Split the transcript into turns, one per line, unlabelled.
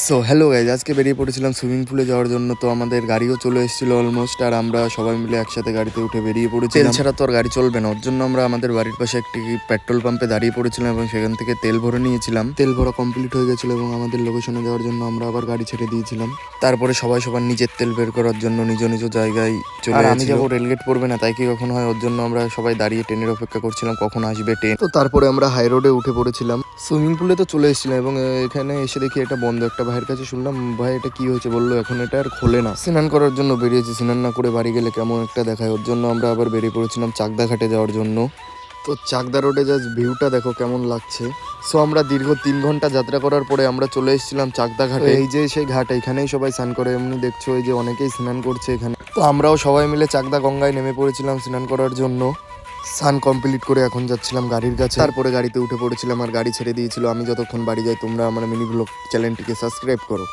So hello guys, আজকে বেরিয়ে পড়েছিলাম সুইমিং পুলে যাওয়ার জন্য। তো আমাদের গাড়িও চলে এসেছিলো অলমোস্ট, আর আমরা সবাই মিলে একসাথে গাড়িতে উঠে বেরিয়ে পড়েছি। তেল ছাড়া তো আর গাড়ি চলবে না, ওর জন্য আমরা আমাদের বাড়ির পাশে একটি পেট্রোল পাম্পে দাঁড়িয়ে পড়েছিলাম এবং সেখান থেকে তেল ভরে নিয়েছিলাম। তেল ভরা কমপ্লিট হয়ে গেছিলো এবং আমাদের লোকেশনে যাওয়ার জন্য আমরা আবার গাড়ি ছেড়ে দিয়েছিলাম। তারপরে সবাই সবার নিজের তেল বের করার জন্য নিজ নিজ জায়গায় চলে আর আমি যাবো, রেলগেট পড়বে না তাই কি কখন হয়, ওর জন্য আমরা সবাই দাঁড়িয়ে ট্রেনের অপেক্ষা করছিলাম কখন আসবে ট্রেন। তো তারপরে আমরা হাই রোডে উঠে পড়েছিলাম। সুইমিং পুলে তো চলে এসেছিলাম এবং এখানে এসে দেখি এটা বন্ধ। একটা ভাইয়ের কাছে শুনলাম, ভাই এটা কি হয়েছে, বললো এখন এটা আর খোলে না। স্নান করার জন্য বেরিয়েছি, স্নান না করে বাড়ি গেলে কেমন একটা দেখায়, ওর জন্য আমরা আবার বেরিয়ে পড়েছিলাম চাকদা ঘাটে যাওয়ার জন্য। তো চাকদা রোডে জাস্ট ভিউটা দেখো কেমন লাগছে। সো আমরা দীর্ঘ 3 ঘন্টা যাত্রা করার পরে আমরা চলে এসেছিলাম চাকদা ঘাটে। এই যে সেই ঘাট, এখানেই সবাই স্নান করে, এমনি দেখছো এই যে অনেকেই স্নান করছে এখানে। তো আমরাও সবাই মিলে চাকদা গঙ্গায় নেমে পড়েছিলাম স্নান করার জন্য। স্নান কমপ্লিট করে এখন যাচ্ছিলাম গাড়ির কাছে। তারপরে গাড়িতে উঠে পড়েছিলাম আর গাড়ি ছেড়ে দিয়েছিল। আমি যতক্ষণ বাড়ি যাই তোমরা আমার মিনি ব্লগ চ্যানেলটিকে সাবস্ক্রাইব করো।